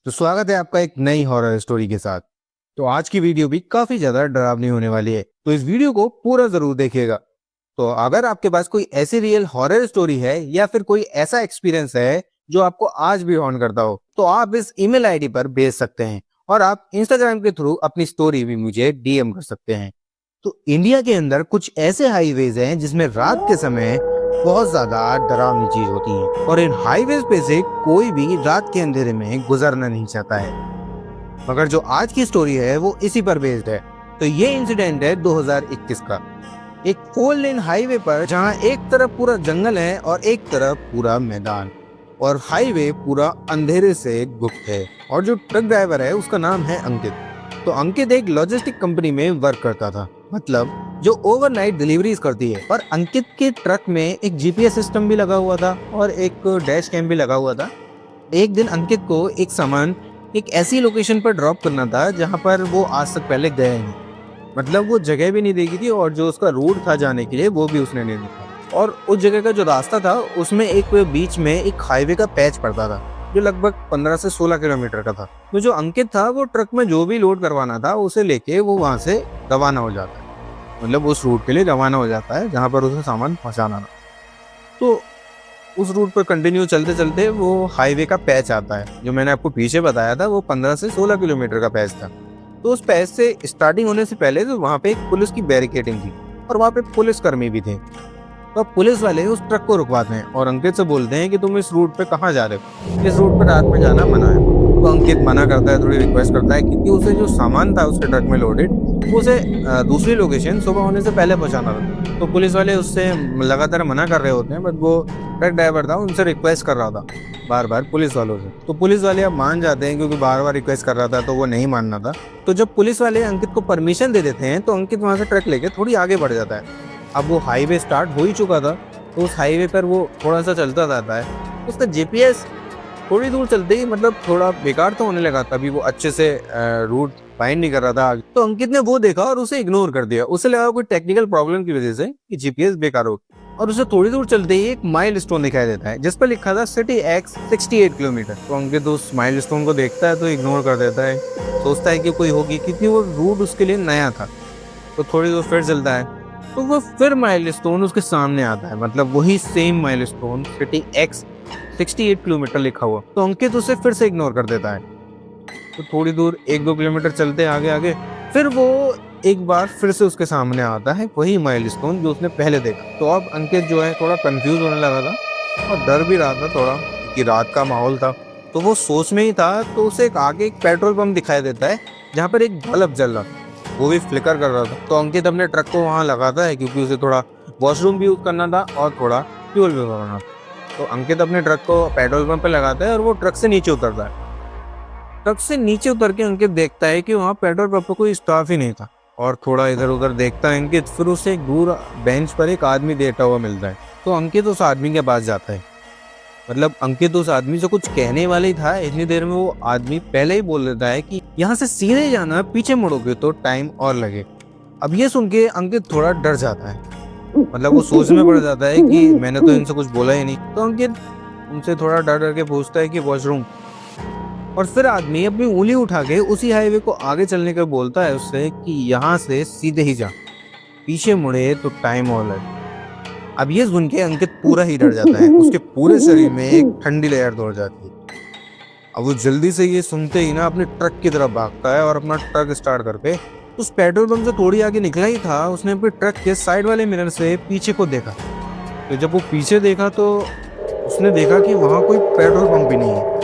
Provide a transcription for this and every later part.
तो स्वागत है आपका एक नई हॉरर स्टोरी के साथ। तो आज की वीडियो भी काफी ज्यादा डरावनी होने वाली है, तो इस वीडियो को पूरा जरूर देखिएगा। तो अगर आपके पास कोई ऐसी रियल हॉरर स्टोरी है या फिर कोई ऐसा एक्सपीरियंस है जो आपको आज भी हॉन्ट करता हो, तो आप इस ईमेल आईडी पर भेज सकते हैं और आप इंस्टाग्राम के थ्रू अपनी स्टोरी भी मुझे डीएम कर सकते हैं। तो इंडिया के अंदर कुछ ऐसे हाईवेज हैं जिसमें रात के समय बहुत ज्यादा डरावनी चीज होती है और इन हाईवेज पे से कोई भी रात के अंधेरे में गुजरना नहीं चाहता है। मगर जो आज की स्टोरी है वो इसी पर बेस्ड है। तो ये इंसिडेंट है 2021 का, एक 4 लेन हाईवे पर जहां एक तरफ पूरा जंगल है और एक तरफ पूरा मैदान, और हाईवे पूरा अंधेरे से गुप्त है। और जो ट्रक ड्राइवर है उसका नाम है अंकित। तो अंकित एक लॉजिस्टिक कंपनी में वर्क करता था, मतलब जो ओवरनाइट डिलीवरीज करती है। और अंकित के ट्रक में एक जीपीएस सिस्टम भी लगा हुआ था और एक डैश कैम भी लगा हुआ था। एक दिन अंकित को एक सामान एक ऐसी लोकेशन पर ड्रॉप करना था जहां पर वो आज तक पहले गए नहीं, मतलब वो जगह भी नहीं देखी थी और जो उसका रूट था जाने के लिए वो भी उसने नहीं देखा। और उस जगह का जो रास्ता था उसमें एक बीच में एक हाईवे का पैच पड़ता था जो लगभग 15 से 16 किलोमीटर का था। तो जो अंकित था वो ट्रक में जो भी लोड करवाना था उसे लेके वो वहां से रवाना हो जाता है, मतलब उस रूट के लिए रवाना हो जाता है जहां पर उसे सामान पहुंचाना था। तो उस रूट पर कंटिन्यू चलते चलते वो हाईवे का पैच आता है, जो मैंने आपको पीछे बताया था वो 15 से 16 किलोमीटर का पैच था। तो उस पैच से स्टार्टिंग होने से पहले तो वहाँ पे एक पुलिस की बैरिकेडिंग थी और वहाँ पे पुलिस कर्मी भी थे। तो अब पुलिस वाले उस ट्रक को रुकवाते हैं और अंकित से बोलते हैं कि तुम इस रूट पे कहाँ जा रहे हो, इस रूट पे रात में जाना मना है। तो अंकित मना करता है, थोड़ी रिक्वेस्ट करता है क्योंकि उसे जो सामान था उसके ट्रक में लोडेड वो उसे दूसरी लोकेशन सुबह होने से पहले पहुंचाना था। तो पुलिस वाले उससे लगातार मना कर रहे होते हैं, बट वो ट्रक ड्राइवर था उनसे रिक्वेस्ट कर रहा था बार बार पुलिस वालों से। तो पुलिस वाले अब मान जाते हैं क्योंकि बार बार रिक्वेस्ट कर रहा था तो वो नहीं मानना था। तो जब पुलिस वाले अंकित को परमिशन दे देते हैं तो अंकित वहां से ट्रक लेके थोड़ी आगे बढ़ जाता है। अब वो हाईवे स्टार्ट हो ही चुका था, तो उस हाईवे पर वो थोड़ा सा चलता रहता है। उसका जीपीएस थोड़ी दूर चलते ही मतलब थोड़ा बेकार तो होने लगा था, अभी वो अच्छे से रूट फाइंड नहीं कर रहा था। तो अंकित ने वो देखा और उसे इग्नोर कर दिया, उसे लगा कोई टेक्निकल प्रॉब्लम की वजह से कि जीपीएस बेकार हो गया। और उसे थोड़ी दूर चलते ही एक माइल स्टोन दिखाई देता है जिस पर लिखा था सिटी एक्स 68 किलोमीटर। तो अंकित उस माइल स्टोन को देखता है तो इग्नोर कर देता है, सोचता है कि कोई होगी क्योंकि वो रूट उसके लिए नया था। तो थोड़ी दूर फिर चलता है तो वो फिर माइलस्टोन उसके सामने आता है, मतलब वही same milestone city x 68 kilometre लिखा हुआ। तो अंकित उसे फिर से इग्नोर कर देता है। तो थोड़ी दूर 1-2 किलोमीटर चलते आगे आगे फिर वो एक बार फिर से उसके सामने आता है वही माइलस्टोन जो उसने पहले देखा। तो अब अंकित जो है थोड़ा कंफ्यूज होने लगा था और डर भी रहा था थोड़ा, क्योंकि रात का माहौल था। तो वो सोच में ही था तो उसे एक आगे एक पेट्रोल पंप दिखाई देता है जहाँ पर एक बल्ब जल रहा था, वो भी फ्लिकर कर रहा था। तो अंकित अपने ट्रक को वहां लगाता है क्योंकि उसे थोड़ा वॉशरूम भी यूज करना था और थोड़ा फ्यूल भी भरना था। तो अंकित अपने ट्रक को पेट्रोल पंप पे लगाता है और वो ट्रक से नीचे उतरता है। ट्रक से नीचे उतर के अंकित देखता है कि वहाँ पेट्रोल पंप पर कोई स्टाफ ही नहीं था। और थोड़ा इधर उधर देखता है अंकित, फिर उसे एक दूर बेंच पर एक आदमी लेटा हुआ मिलता है। तो अंकित उस आदमी के पास जाता है, मतलब अंकित उस आदमी से कुछ कहने वाला ही था, इतनी देर में वो आदमी पहले ही बोल देता है कि यहाँ से सीधे जाना, पीछे मुड़ोगे तो टाइम और लगे। अब ये सुन के अंकित थोड़ा डर जाता है, मतलब वो सोच में पड़ जाता है कि मैंने तो इनसे कुछ बोला ही नहीं। तो अंकित उनसे थोड़ा डर डर के पूछता है कि वॉशरूम। और फिर आदमी अपनी उंगली उठा के उसी हाईवे को आगे चलने का बोलता है उससे कि यहाँ से सीधे ही जा, पीछे मुड़े तो टाइम और लगे। अब ये सुन के अंकित पूरा ही डर जाता है, उसके पूरे शरीर में एक ठंडी लहर दौड़ जाती है। अब वो जल्दी से ये सुनते ही ना अपने ट्रक की तरफ भागता है और अपना ट्रक स्टार्ट करके उस पेट्रोल पंप से थोड़ी आगे निकला ही था, उसने अपने ट्रक के साइड वाले मिरर से पीछे को देखा। तो जब वो पीछे देखा तो उसने देखा कि वहाँ कोई पेट्रोल पंप ही नहीं है,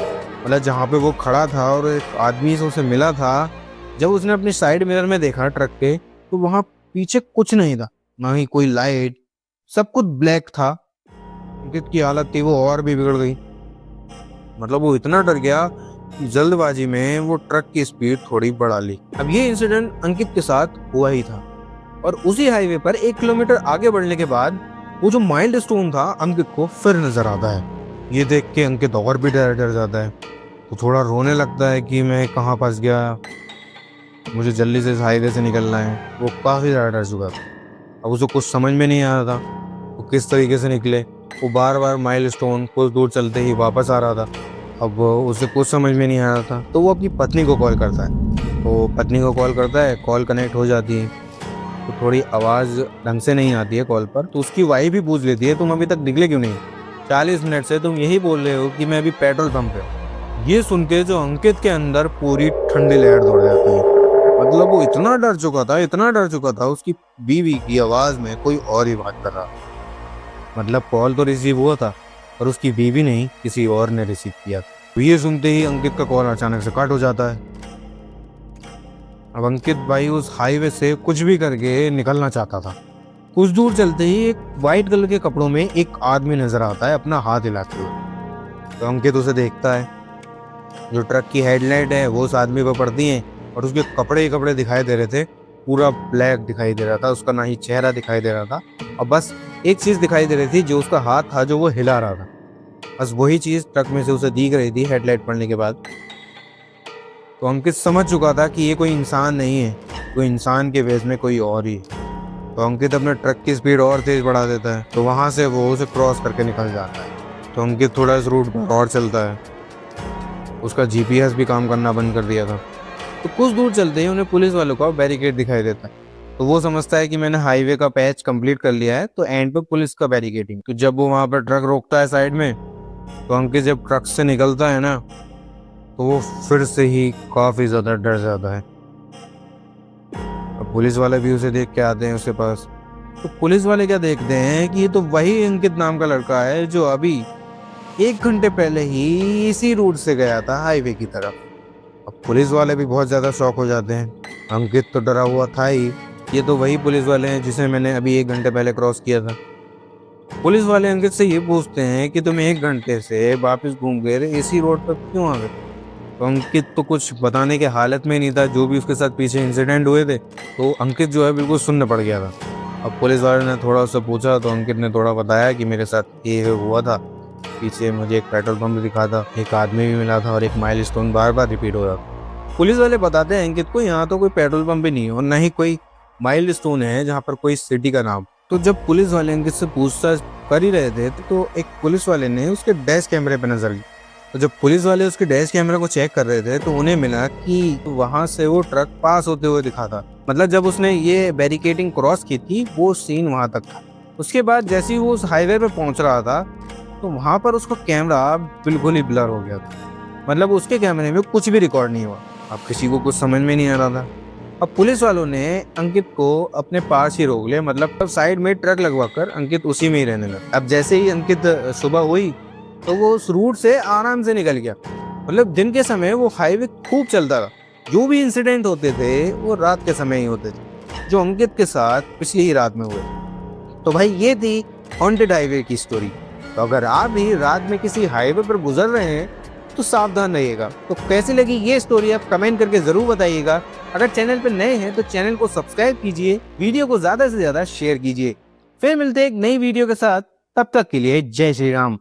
मतलब जहाँ पे वो खड़ा था और एक आदमी से उसे मिला था। जब उसने अपने साइड मिरर में देखा ट्रक के तो वहाँ पीछे कुछ नहीं था, ना ही कोई लाइट, सब कुछ ब्लैक था। अंकित की हालत थी वो और भी बिगड़ गई, मतलब वो इतना डर गया कि जल्दबाजी में वो ट्रक की स्पीड थोड़ी बढ़ा ली। अब ये इंसिडेंट अंकित के साथ हुआ ही था और उसी हाईवे पर 1 किलोमीटर आगे बढ़ने के बाद वो जो माइल्ड स्टोन था अंकित को फिर नजर आता है। ये देख के अंकित और भी डर जाता है, तो थोड़ा रोने लगता है कि मैं कहाँ फंस गया, मुझे जल्दी से इस हाईवे से निकलना है। वो काफी ज्यादा डर चुका था, अब उसे कुछ समझ में नहीं आ रहा था वो किस तरीके से निकले। वो बार बार माइलस्टोन कुछ दूर चलते ही वापस आ रहा था, अब उसे कुछ समझ में नहीं आ रहा था, तो वो अपनी पत्नी को कॉल करता है। तो पत्नी को कॉल करता है, कॉल कनेक्ट हो जाती है, तो थोड़ी आवाज़ ढंग से नहीं आती है कॉल पर। तो उसकी वाइफ भी पूछ लेती है, तुम अभी तक निकले क्यों नहीं? 40 मिनट से तुम यही बोल रहे हो कि मैं अभी पेट्रोल पंप पे हूँ। ये सुन के जो अंकित के अंदर पूरी ठंडी लहर दौड़ जाती है। मतलब वो इतना डर चुका था, इतना डर चुका था, उसकी बीवी की आवाज़ में कोई और ही बात कर रहा। मतलब कॉल तो रिसीव हुआ था, पर उसकी बीवी नहीं, किसी और ने रिसीव किया। तो ये सुनते ही अंकित का कॉल अचानक से कट हो जाता है। अब अंकित भाई उस हाईवे से कुछ भी करके निकलना चाहता था। कुछ दूर चलते ही एक वाइट कलर के कपड़ों में एक आदमी नजर आता है अपना हाथ हिलाते हुए। तो अंकित उसे देखता है। जो ट्रक की हेडलाइट है वो उस आदमी पर पड़ती है और उसके कपड़े ही कपड़े दिखाई दे रहे थे। पूरा ब्लैक दिखाई दे रहा था, उसका ना ही चेहरा दिखाई दे रहा था, और बस एक चीज दिखाई दे रही थी, जो उसका हाथ था जो वो हिला रहा था। बस वही चीज ट्रक में से उसे दिख रही थी हेडलाइट पड़ने के बाद। तो अंकित समझ चुका था कि ये कोई इंसान नहीं है, कोई इंसान के वेश में कोई और ही। तो अंकित अपने ट्रक की स्पीड और तेज बढ़ा देता है, तो वहां से वो उसे क्रॉस करके निकल जाता है। तो अंकित थोड़ा इस रूट पर और चलता है। उसका जीपीएस भी काम करना बंद कर दिया था। तो कुछ दूर चलते ही उन्हें पुलिस वालों का बैरिकेड दिखाई देता है। तो वो समझता है कि मैंने हाईवे का पैच कंप्लीट कर लिया है, तो एंड पे पुलिस का बैरिकेडिंग। तो जब वो वहां पर ट्रक रोकता है साइड में, तो अंकित जब ट्रक से निकलता है ना, तो वो फिर से ही काफी ज्यादा डर जाता है। अब पुलिस वाले भी उसे देख के आते हैं उसके पास। तो पुलिस वाले क्या देखते हैं कि ये तो वही अंकित नाम का लड़का है जो अभी 1 घंटे पहले ही इसी रूट से गया था हाईवे की तरफ। अब पुलिस वाले भी बहुत ज्यादा शॉक हो जाते हैं। अंकित तो डरा हुआ था ही, ये तो वही पुलिस वाले हैं जिसे मैंने अभी 1 घंटे पहले क्रॉस किया था। पुलिस वाले अंकित से ये पूछते हैं कि तुम 1 घंटे से वापस घूम गए इसी रोड पर क्यों आ गए? तो अंकित तो कुछ बताने के हालत में नहीं था, जो भी उसके साथ पीछे इंसिडेंट हुए थे। तो अंकित जो है बिल्कुल सुन्न पड़ गया था। अब पुलिस वाले ने थोड़ा सा पूछा, तो अंकित ने थोड़ा बताया कि मेरे साथ ये हुआ था, पीछे मुझे एक पेट्रोल पंप दिखा था, एक आदमी भी मिला था और एक माइलस्टोन बार बार रिपीट हो रहा था। पुलिस वाले बताते हैं अंकित को यहाँ तो कोई पेट्रोल पंप भी नहीं है और न ही कोई माइलस्टोन है जहाँ पर कोई सिटी का नाम। तो जब पुलिस वाले अंकित से पूछताछ कर ही रहे थे, तो एक पुलिस वाले ने उसके डैश कैमरे पर नजर की। तो जब पुलिस वाले उसके डैश कैमरा को चेक कर रहे थे, तो उन्हें मिला कि वहां से वो ट्रक पास होते हुए दिखा था। मतलब जब उसने ये बैरिकेडिंग क्रॉस की थी, वो सीन वहां तक था। उसके बाद जैसे ही वो उस हाईवे पे पहुंच रहा था, तो वहां पर उसका कैमरा बिल्कुल ही ब्लर हो गया था। मतलब उसके कैमरे में कुछ भी रिकॉर्ड नहीं हुआ। अब किसी को कुछ समझ में नहीं आ रहा था। अब पुलिस वालों ने अंकित को अपने पास ही रोक लिया। मतलब अब साइड में ट्रक लगवाकर अंकित उसी में ही रहने लगा। अब जैसे ही अंकित सुबह हुई, तो वो उस रूट से आराम से निकल गया। मतलब दिन के समय वो हाईवे खूब चलता था। जो भी इंसिडेंट होते थे वो रात के समय ही होते थे, जो अंकित के साथ पिछली ही रात में हुए। तो भाई ये थी हॉन्टेड हाईवे की स्टोरी। तो अगर आप भी रात में किसी हाईवे पर गुजर रहे हैं, तो सावधान रहिएगा। तो कैसी लगी ये स्टोरी आप कमेंट करके जरूर बताइएगा। अगर चैनल पर नए हैं तो चैनल को सब्सक्राइब कीजिए, वीडियो को ज्यादा से ज्यादा शेयर कीजिए। फिर मिलते हैं एक नई वीडियो के साथ। तब तक के लिए जय श्री राम।